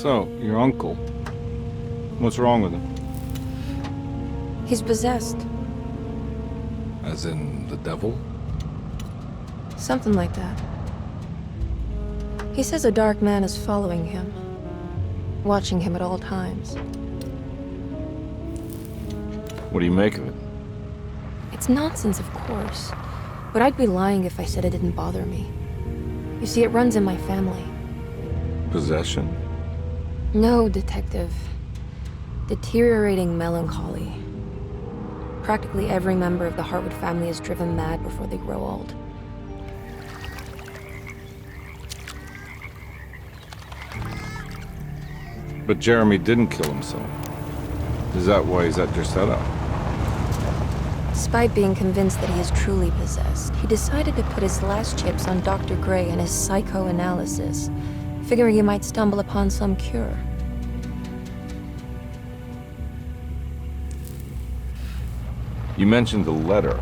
So, your uncle. What's wrong with him? He's possessed. As in the devil? Something like that. He says a dark man is following him, watching him at all times. What do you make of it? It's nonsense, of course, but I'd be lying if I said it didn't bother me. You see, it runs in my family. Possession? No, Detective. Deteriorating melancholy. Practically every member of the Hartwood family is driven mad before they grow old. But Jeremy didn't kill himself. Is that why he's at your setup? Despite being convinced that he is truly possessed, he decided to put his last chips on Dr. Gray and his psychoanalysis, figuring he might stumble upon some cure. You mentioned the letter.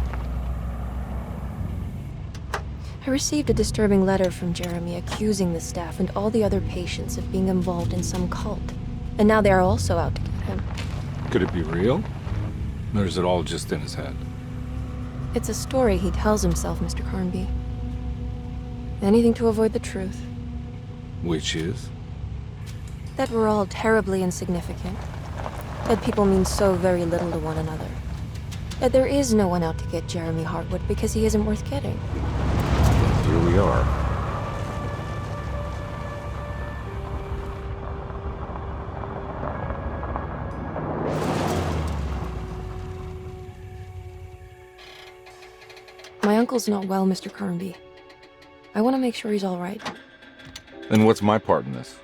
I received a disturbing letter from Jeremy accusing the staff and all the other patients of being involved in some cult. And now they are also out to get him. Could it be real? Or is it all just in his head? It's a story he tells himself, Mr. Carnby. Anything to avoid the truth. Which is? That we're all terribly insignificant. That people mean so very little to one another. That there is no one out to get Jeremy Hartwood because he isn't worth getting. Here we are. My uncle's not well, Mr. Carnby. I want to make sure he's all right. Then what's my part in this?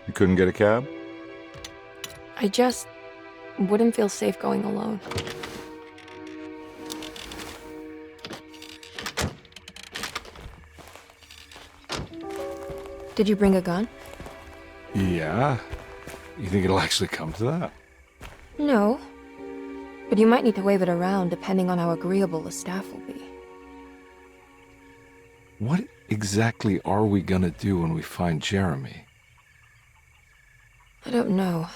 You couldn't get a cab? I just wouldn't feel safe going alone. Did you bring a gun? Yeah. You think it'll actually come to that? No. But you might need to wave it around depending on how agreeable the staff will be. What exactly are we gonna do when we find Jeremy? I don't know.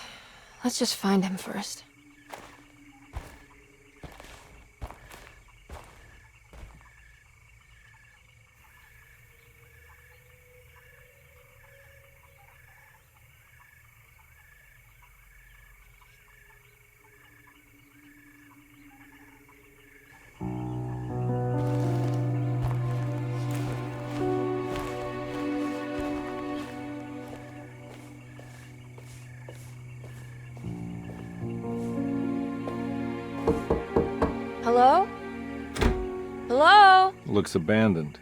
Let's just find him first. Hello? Hello? Looks abandoned.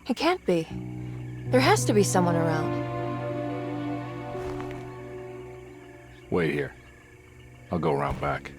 It can't be. There has to be someone around. Wait here. I'll go around back.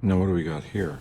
Now what do we got here?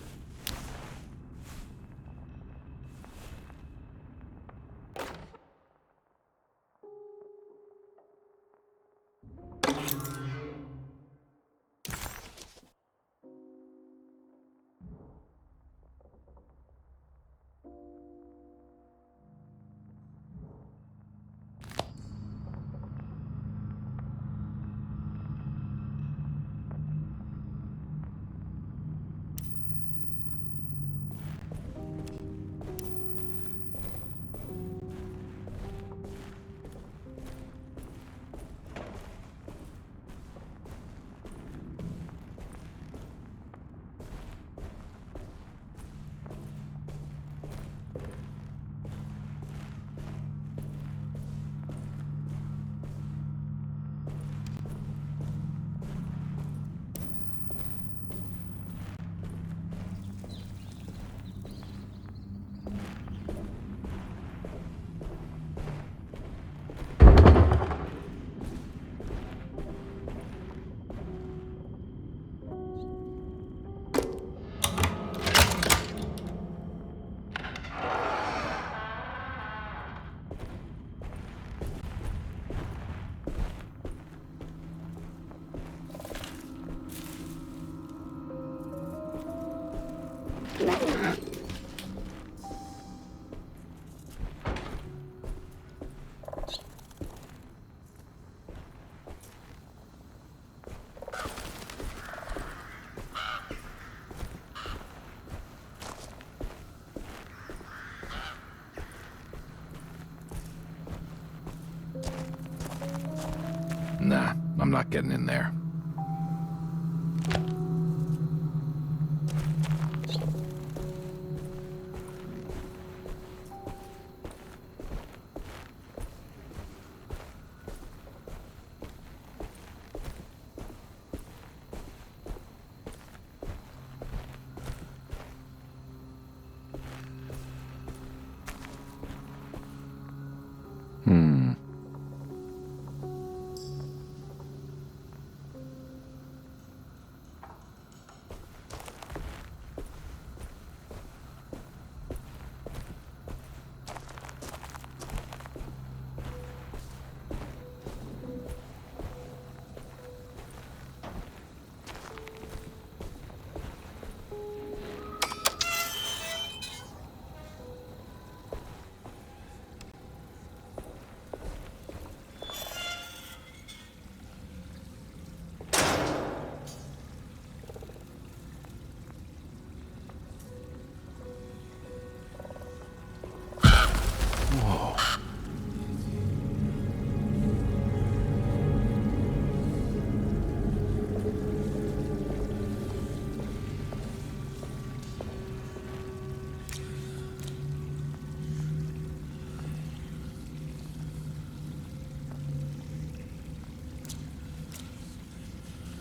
Nah, I'm not getting in there.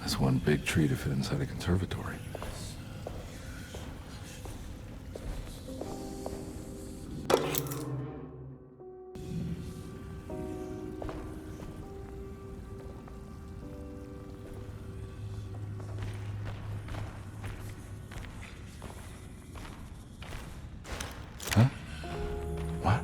That's one big tree to fit inside a conservatory. Huh? What?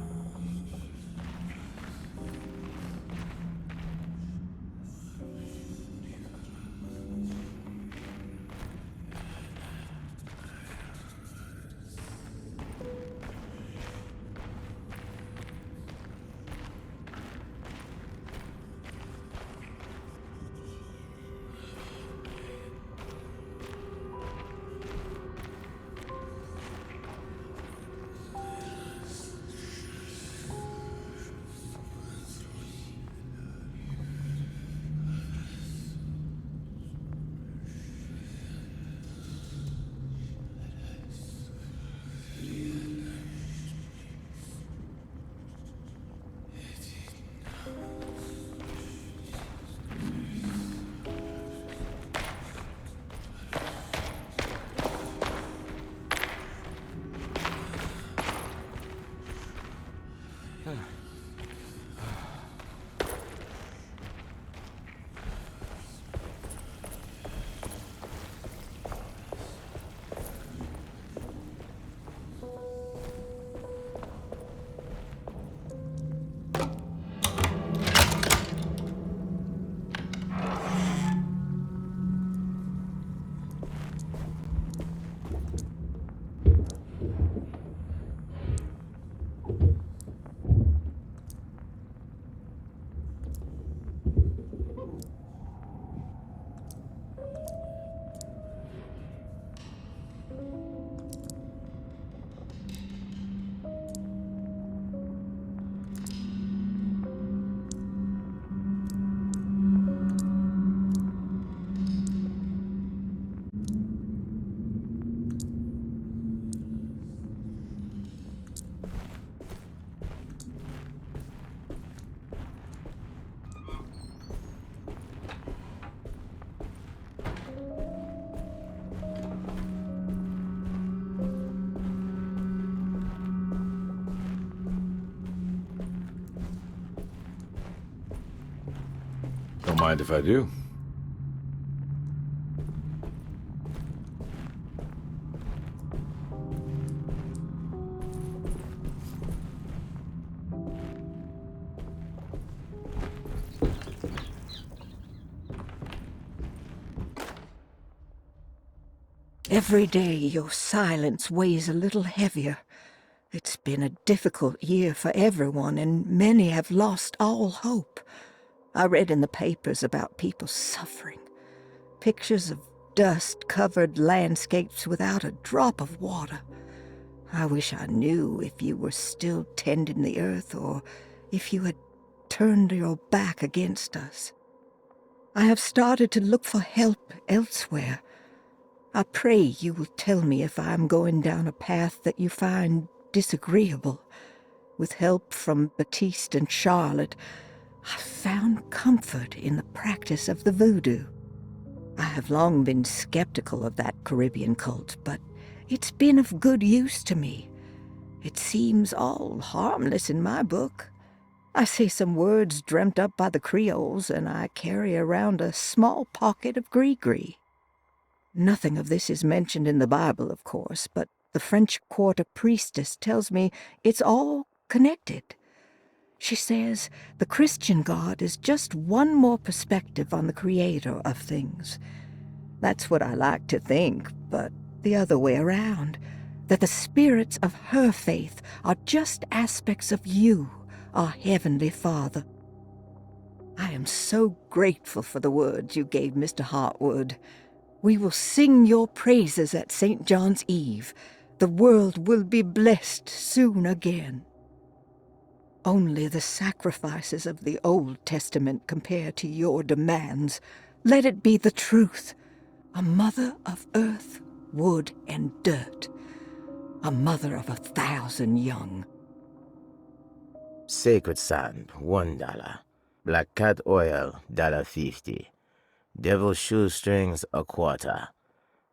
Don't mind if I do. Every day your silence weighs a little heavier. It's been a difficult year for everyone, and many have lost all hope. I read in the papers about people suffering. Pictures of dust-covered landscapes without a drop of water. I wish I knew if you were still tending the earth or if you had turned your back against us. I have started to look for help elsewhere. I pray you will tell me if I am going down a path that you find disagreeable. With help from Baptiste and Charlotte, I found comfort in the practice of the voodoo. I have long been skeptical of that Caribbean cult, but it's been of good use to me. It seems all harmless in my book. I say some words dreamt up by the Creoles, and I carry around a small pocket of gree-gree. Nothing of this is mentioned in the Bible, of course, but the French Quarter priestess tells me it's all connected. She says the Christian God is just one more perspective on the creator of things. That's what I like to think, but the other way around, that the spirits of her faith are just aspects of you, our Heavenly Father. I am so grateful for the words you gave Mr. Hartwood. We will sing your praises at St. John's Eve. The world will be blessed soon again. Only the sacrifices of the Old Testament compare to your demands. Let it be the truth. A mother of earth, wood, and dirt. A mother of 1,000 young. Sacred sand, $1. Black cat oil, $1.50. Devil shoestrings, a quarter.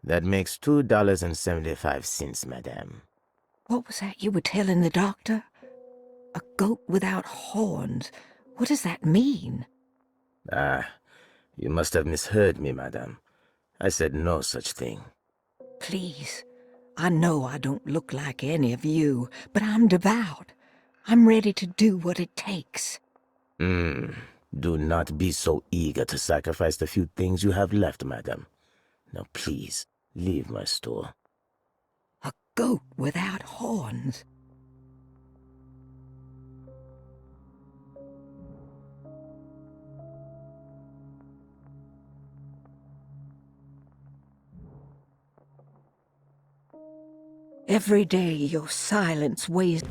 That makes $2.75, madame. What was that you were telling the doctor? A goat without horns. What does that mean? Ah, you must have misheard me, madame. I said no such thing. Please, I know I don't look like any of you, but I'm devout. I'm ready to do what it takes. Do not be so eager to sacrifice the few things you have left, madam. Now please, leave my store. A goat without horns. Every day your silence weighs...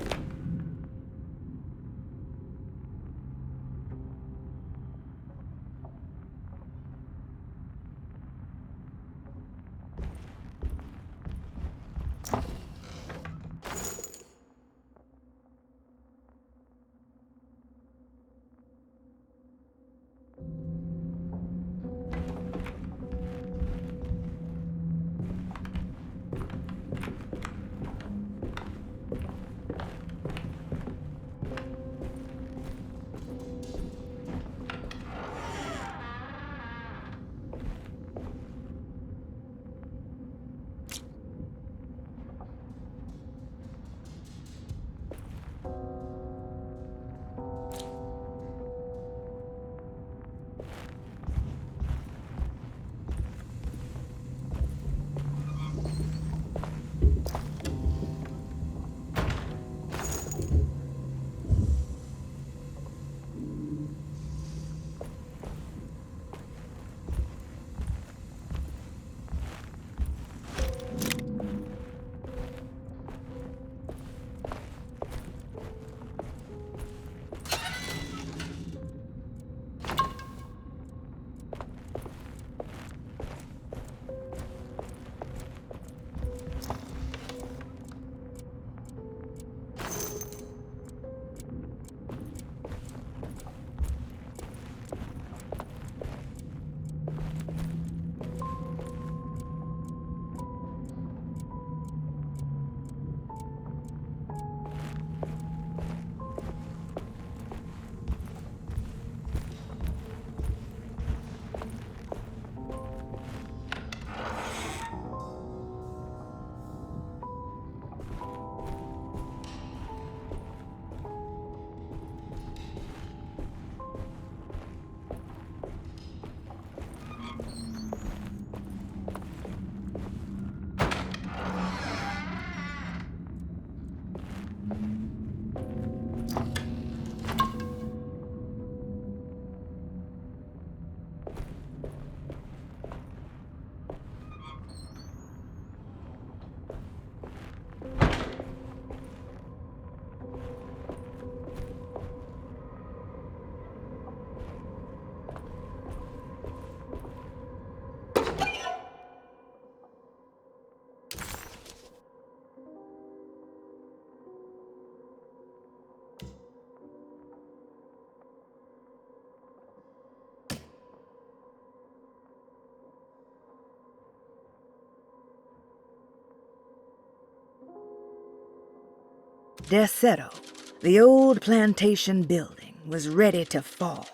Deseto, the old plantation building, was ready to fall,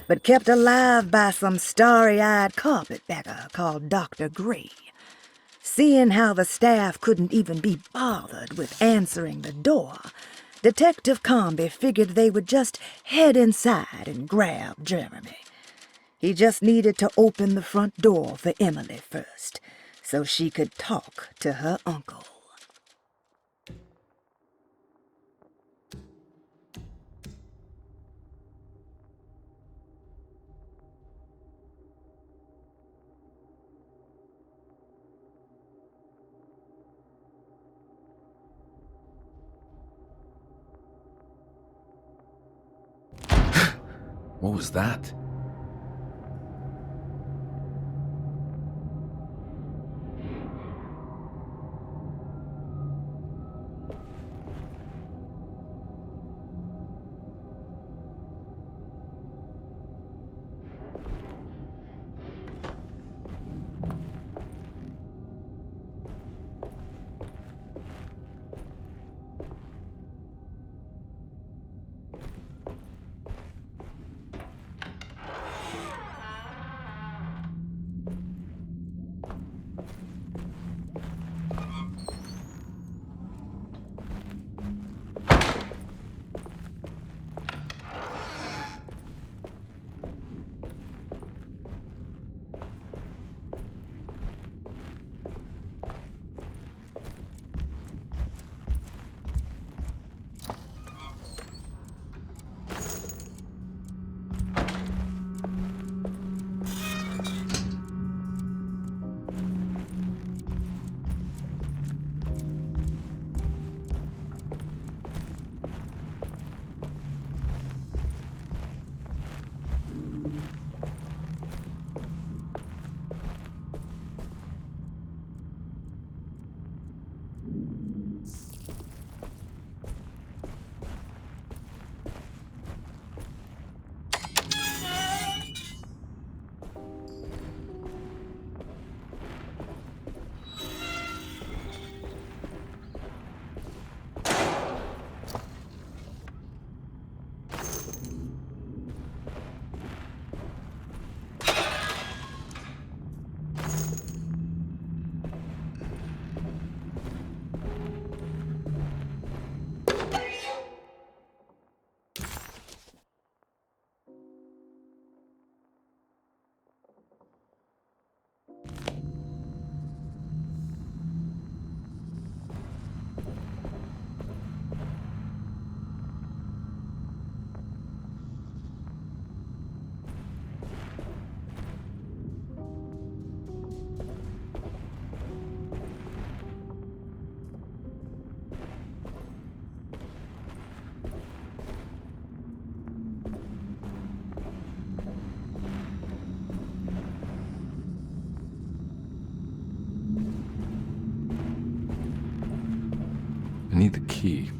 but kept alive by some starry-eyed carpetbagger called Dr. Gray. Seeing how the staff couldn't even be bothered with answering the door, Detective Comby figured they would just head inside and grab Jeremy. He just needed to open the front door for Emily first, so she could talk to her uncle. What was that? I need the key.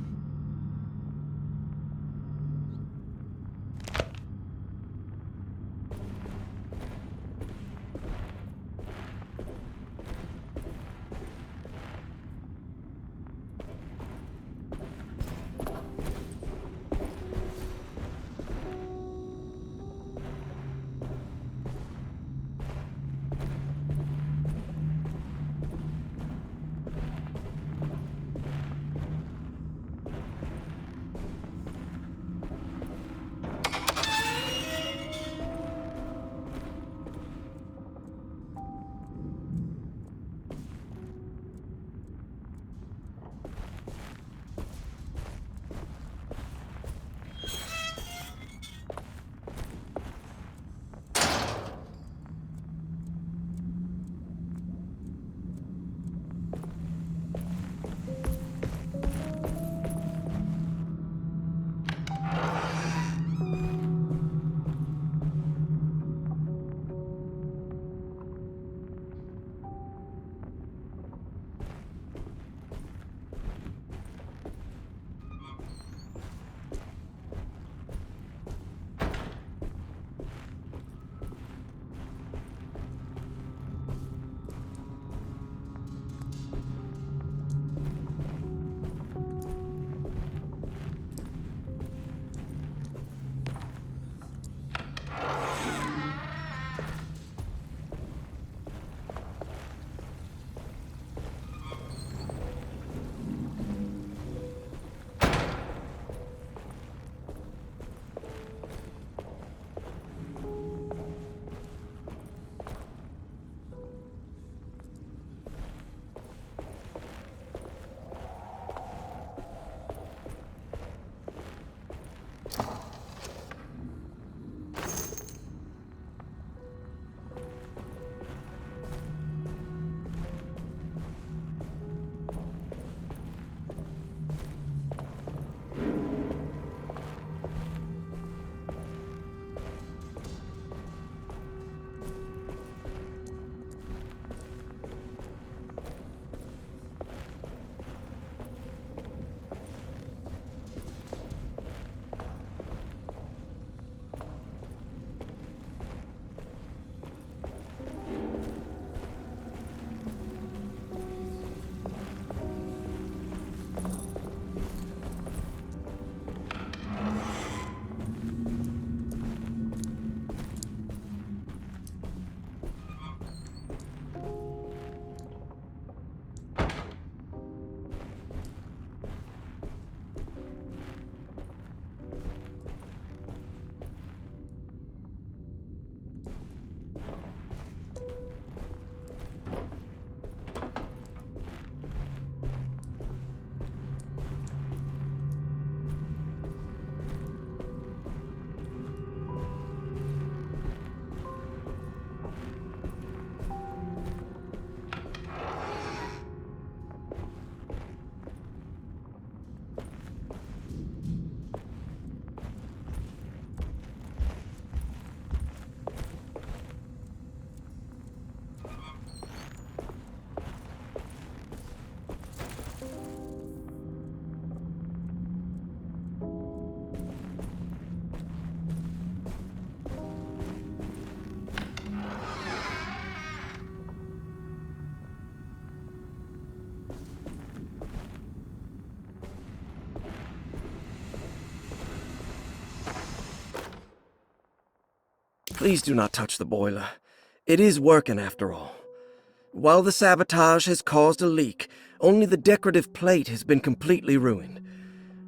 Please do not touch the boiler. It is working after all. While the sabotage has caused a leak, only the decorative plate has been completely ruined.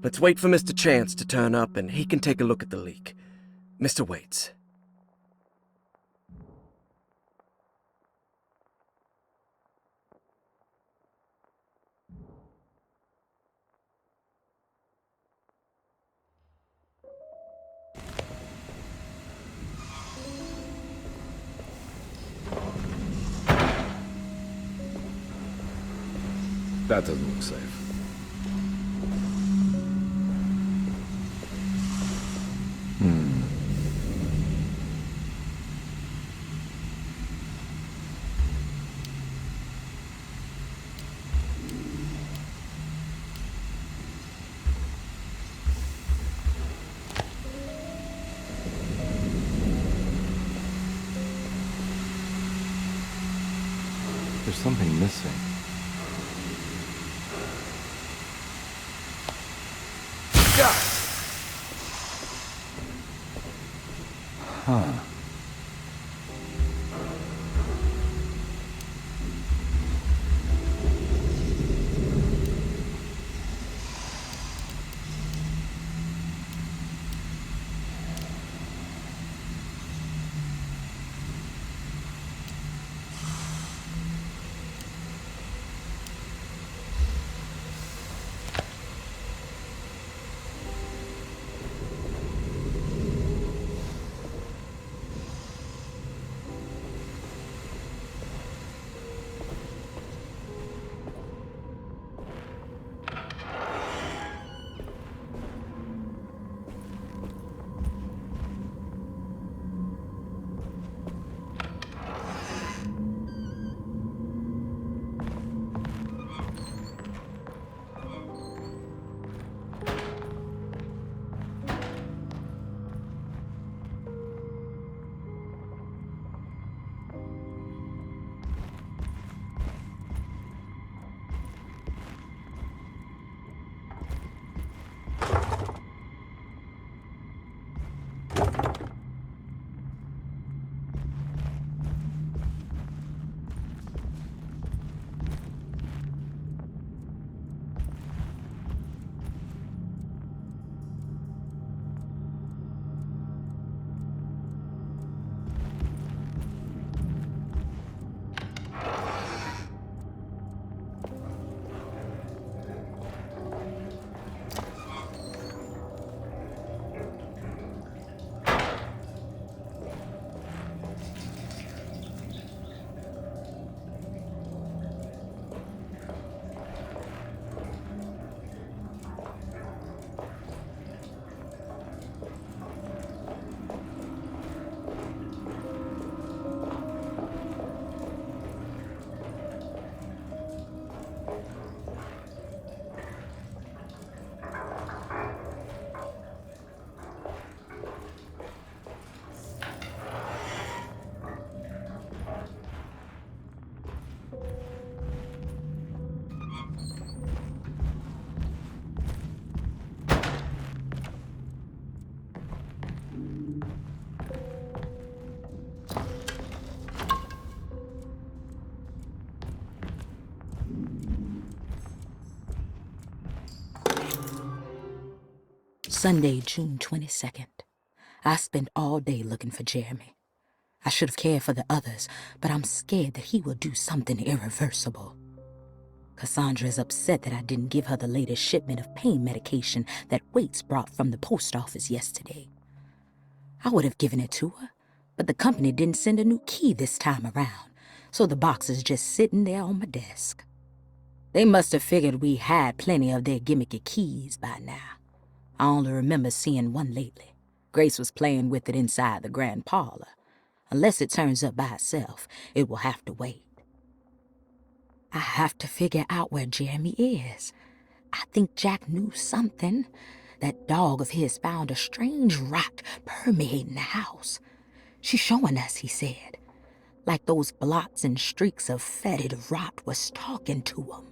Let's wait for Mr. Chance to turn up and he can take a look at the leak. Mr. Waits. That doesn't look safe. There's something missing. Huh. Sunday, June 22nd. I spent all day looking for Jeremy. I should have cared for the others, but I'm scared that he will do something irreversible. Cassandra is upset that I didn't give her the latest shipment of pain medication that Waits brought from the post office yesterday. I would have given it to her, but the company didn't send a new key this time around, so the box is just sitting there on my desk. They must have figured we had plenty of their gimmicky keys by now. I only remember seeing one lately. Grace was playing with it inside the grand parlor. Unless it turns up by itself, it will have to wait. I have to figure out where Jeremy is. I think Jack knew something. That dog of his found a strange rot permeating the house. She's showing us, he said. Like those blots and streaks of fetid rot was talking to him.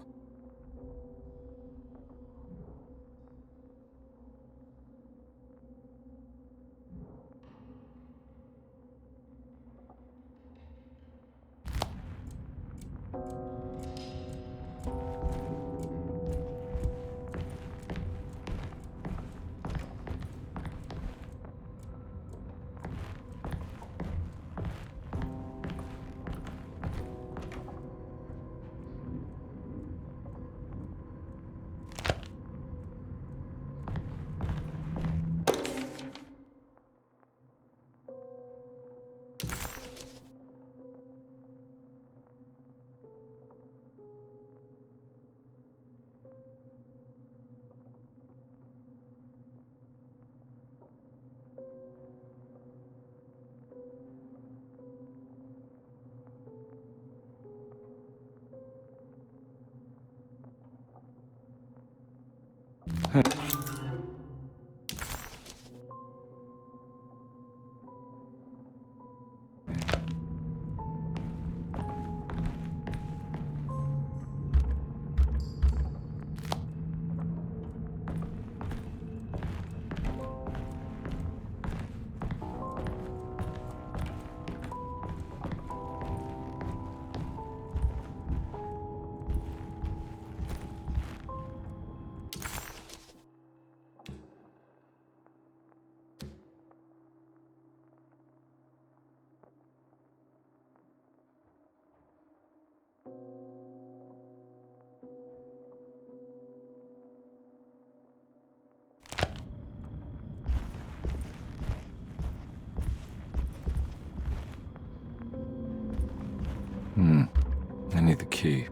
I need the key.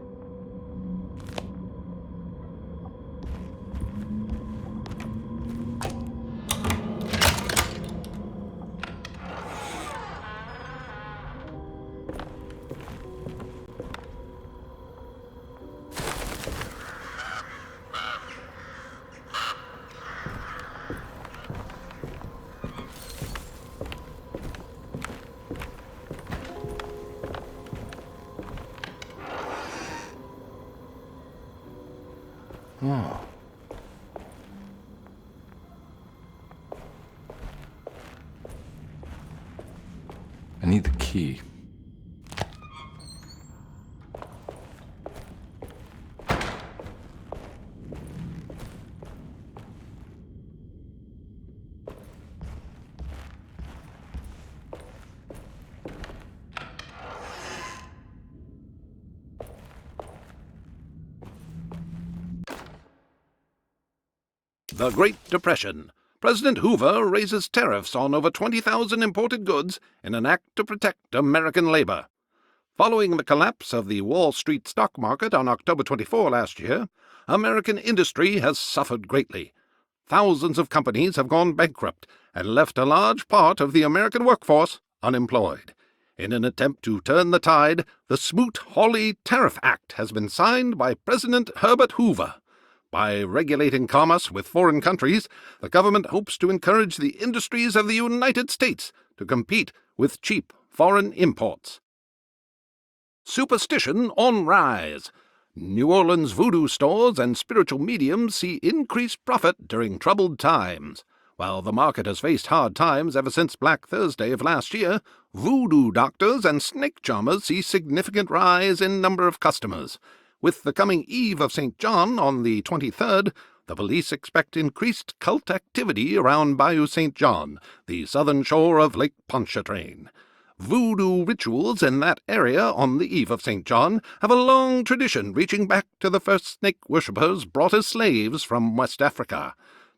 Oh. I need the key. The Great Depression. President Hoover raises tariffs on over 20,000 imported goods in an act to protect American labor. Following the collapse of the Wall Street stock market on October 24 last year, American industry has suffered greatly. Thousands of companies have gone bankrupt and left a large part of the American workforce unemployed. In an attempt to turn the tide, the Smoot-Hawley Tariff Act has been signed by President Herbert Hoover. By regulating commerce with foreign countries, the government hopes to encourage the industries of the United States to compete with cheap foreign imports. Superstition on rise. New Orleans voodoo stores and spiritual mediums see increased profit during troubled times. While the market has faced hard times ever since Black Thursday of last year, voodoo doctors and snake charmers see significant rise in number of customers. With the coming Eve of St. John on the 23rd, the police expect increased cult activity around Bayou St. John, the southern shore of Lake Pontchartrain. Voodoo rituals in that area on the Eve of St. John have a long tradition reaching back to the first snake worshippers brought as slaves from West Africa.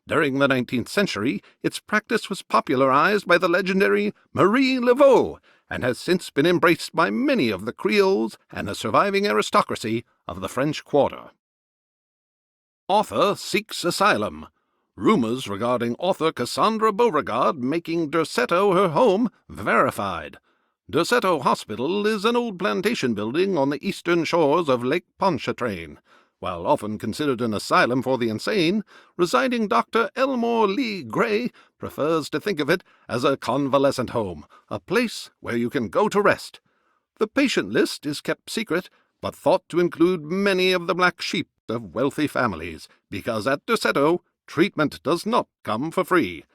During the 19th century, its practice was popularized by the legendary Marie Laveau, and has since been embraced by many of the Creoles and the surviving aristocracy of the French Quarter. Author seeks asylum. Rumors regarding author Cassandra Beauregard making Derceto her home verified. Derceto Hospital is an old plantation building on the eastern shores of Lake Pontchartrain. While often considered an asylum for the insane, residing Dr. Elmore Lee Gray prefers to think of it as a convalescent home, a place where you can go to rest. The patient list is kept secret, but thought to include many of the black sheep of wealthy families, because at Derceto, treatment does not come for free.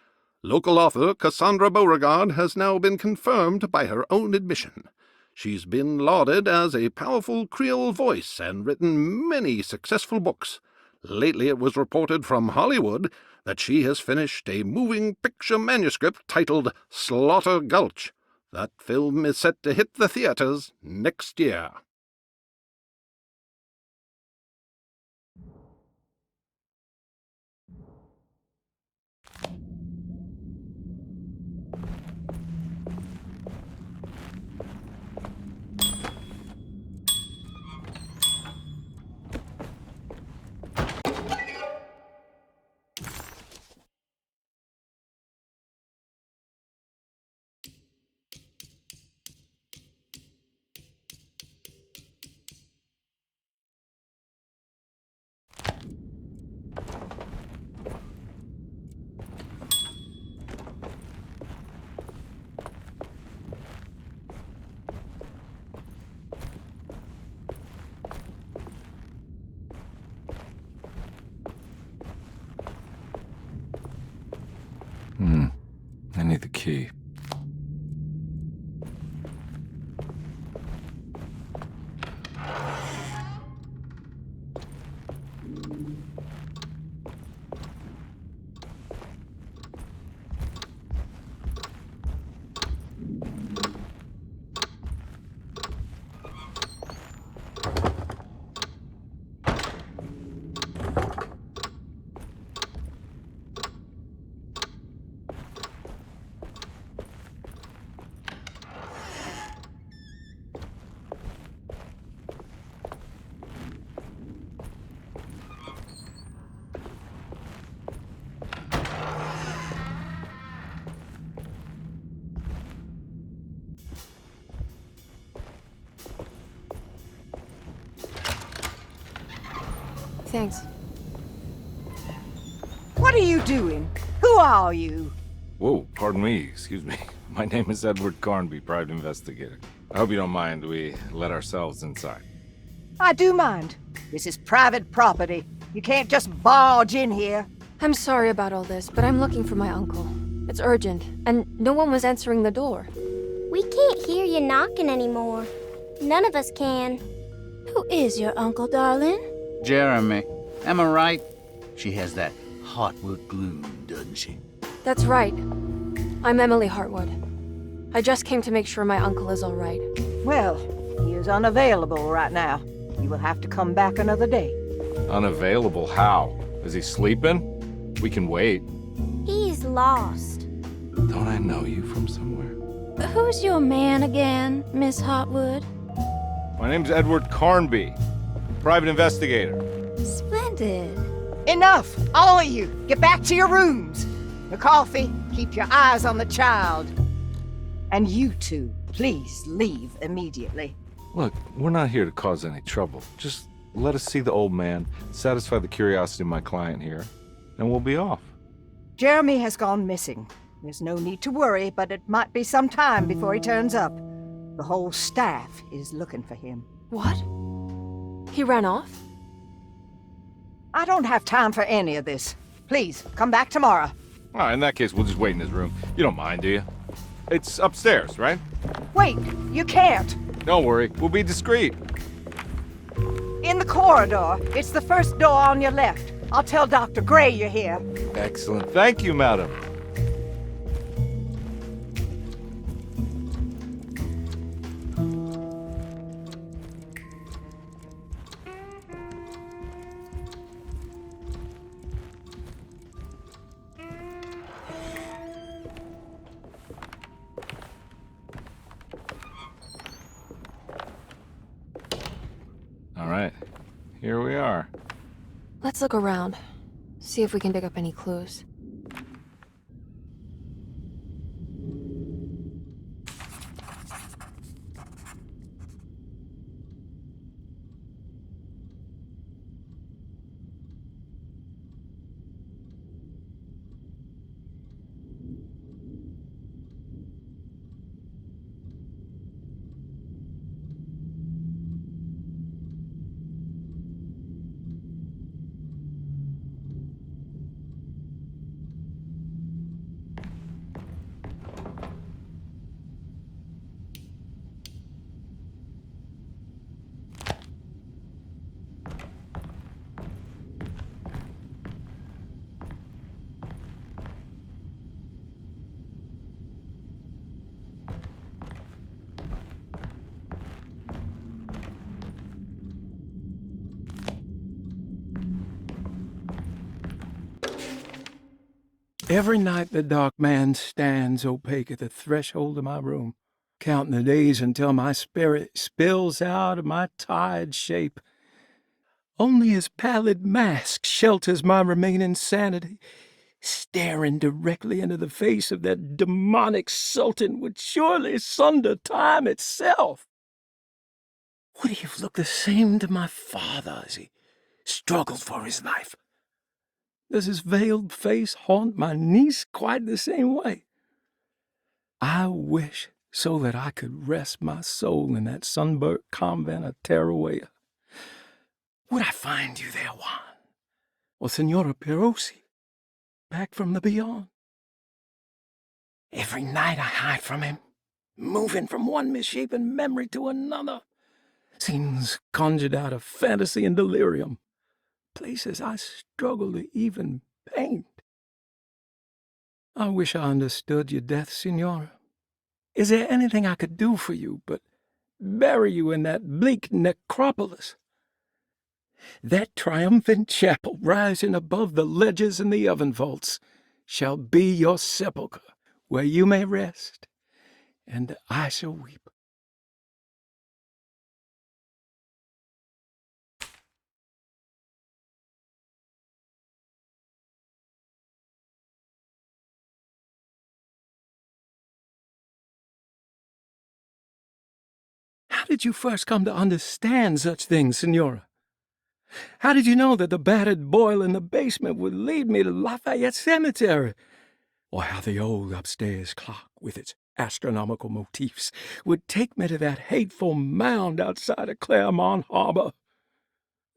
Local author Cassandra Beauregard has now been confirmed by her own admission. She's been lauded as a powerful Creole voice and written many successful books. Lately it was reported from Hollywood that she has finished a moving picture manuscript titled Slaughter Gulch. That film is set to hit the theaters next year. key. Thanks. What are you doing? Who are you? Whoa, pardon me, excuse me. My name is Edward Carnby, private investigator. I hope you don't mind we let ourselves inside. I do mind. This is private property. You can't just barge in here. I'm sorry about all this, but I'm looking for my uncle. It's urgent, and no one was answering the door. We can't hear you knocking anymore. None of us can. Who is your uncle, darling? Jeremy. Am I right? She has that Heartwood gloom, doesn't she? That's right. I'm Emily Hartwood. I just came to make sure my uncle is all right. Well, he is unavailable right now. You will have to come back another day. Unavailable how? Is he sleeping? We can wait. He's lost. Don't I know you from somewhere? Who's your man again, Miss Hartwood? My name's Edward Carnby, private investigator. Splendid. Enough! All of you! Get back to your rooms! McCarthy, keep your eyes on the child. And you two, please leave immediately. Look, we're not here to cause any trouble. Just let us see the old man, satisfy the curiosity of my client here, and we'll be off. Jeremy has gone missing. There's no need to worry, but it might be some time before he turns up. The whole staff is looking for him. What? He ran off? I don't have time for any of this. Please, come back tomorrow. All right, in that case, we'll just wait in his room. You don't mind, do you? It's upstairs, right? Wait, you can't. Don't worry, we'll be discreet. In the corridor. It's the first door on your left. I'll tell Dr. Gray you're here. Excellent. Thank you, madam. All right, here we are. Let's look around. See if we can dig up any clues. Every night the dark man stands opaque at the threshold of my room, counting the days until my spirit spills out of my tired shape. Only his pallid mask shelters my remaining sanity. Staring directly into the face of that demonic sultan would surely sunder time itself. Would he have looked the same to my father as he struggled for his life? Does his veiled face haunt my niece quite the same way? I wish so that I could rest my soul in that sunburnt convent of Teruel. Would I find you there, Juan? Or Senora Perosi, back from the beyond? Every night I hide from him, moving from one misshapen memory to another. Scenes conjured out of fantasy and delirium. Places I struggle to even paint. I wish I understood your death, Signora. Is there anything I could do for you but bury you in that bleak necropolis? That triumphant chapel rising above the ledges and the oven vaults shall be your sepulchre, where you may rest, and I shall weep. How did you first come to understand such things, Signora? How did you know that the battered boiler in the basement would lead me to Lafayette Cemetery? Or how the old upstairs clock, with its astronomical motifs, would take me to that hateful mound outside of Claremont Harbor?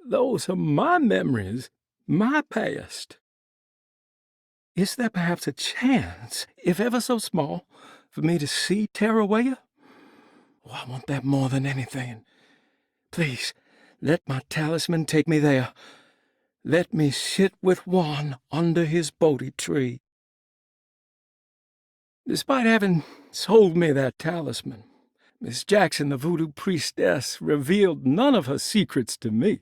Those are my memories, my past. Is there perhaps a chance, if ever so small, for me to see Tarawaya? Oh, I want that more than anything. Please, let my talisman take me there. Let me sit with Juan under his Bodhi tree. Despite having sold me that talisman, Miss Jackson, the voodoo priestess, revealed none of her secrets to me.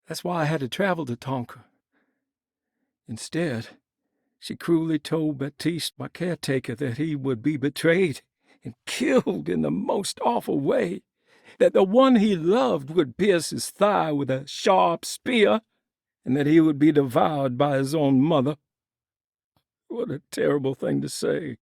That's why I had to travel to Tonka. Instead, she cruelly told Baptiste, my caretaker, that he would be betrayed and killed in the most awful way, that the one he loved would pierce his thigh with a sharp spear, and that he would be devoured by his own mother. What a terrible thing to say.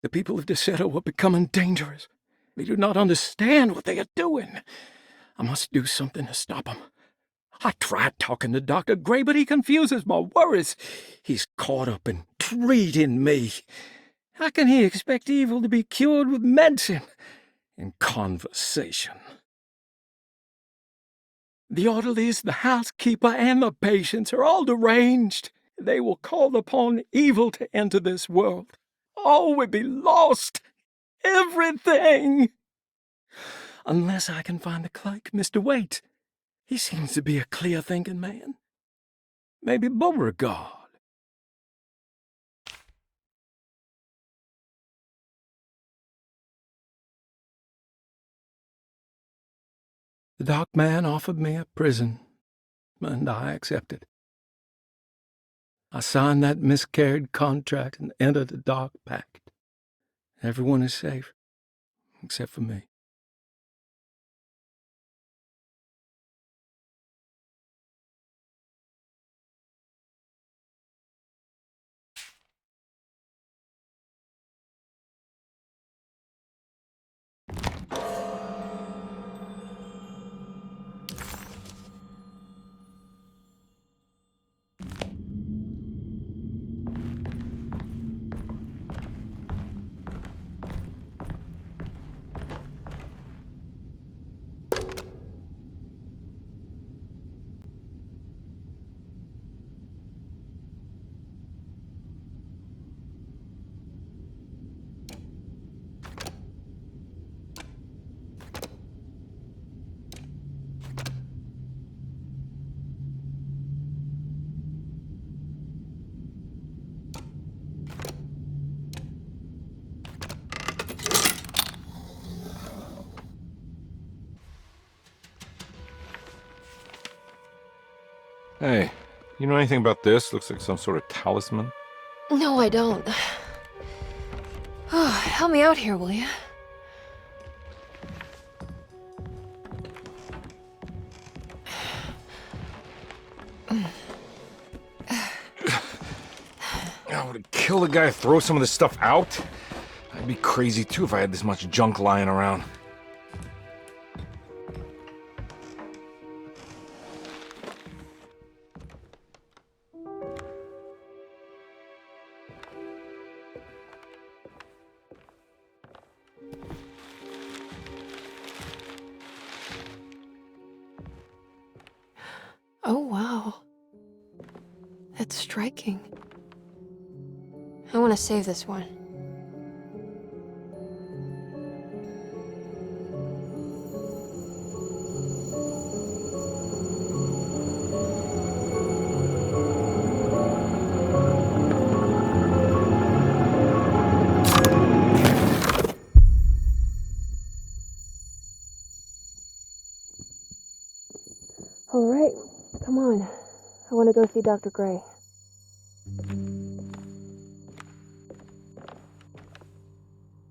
The people of Deseto are becoming dangerous. They do not understand what they are doing. I must do something to stop them. I tried talking to Dr. Gray, but he confuses my worries. He's caught up in treating me. How can he expect evil to be cured with medicine and conversation? The orderlies, the housekeeper, and the patients are all deranged. They will call upon evil to enter this world. All will be lost. Everything. Unless I can find the clerk, Mr. Waite. He seems to be a clear-thinking man. Maybe Beauregard. The dark man offered me a prison, and I accepted. I signed that miscarried contract and entered the dark pact. Everyone is safe, except for me. Hey, you know anything about this? Looks like some sort of talisman. No, I don't. Oh, help me out here, will you? I would kill the guy, throw some of this stuff out. I'd be crazy too if I had this much junk lying around. Oh, wow. That's striking. I want to save this one. All right, come on. I want to go see Dr. Gray.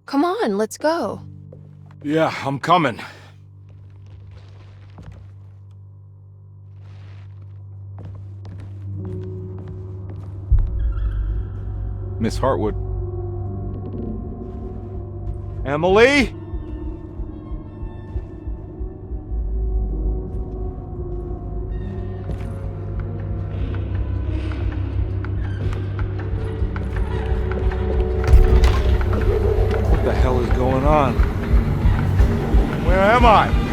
Come on, let's go. Yeah, I'm coming. Miss Hartwood. Emily? What the hell is going on? Where am I?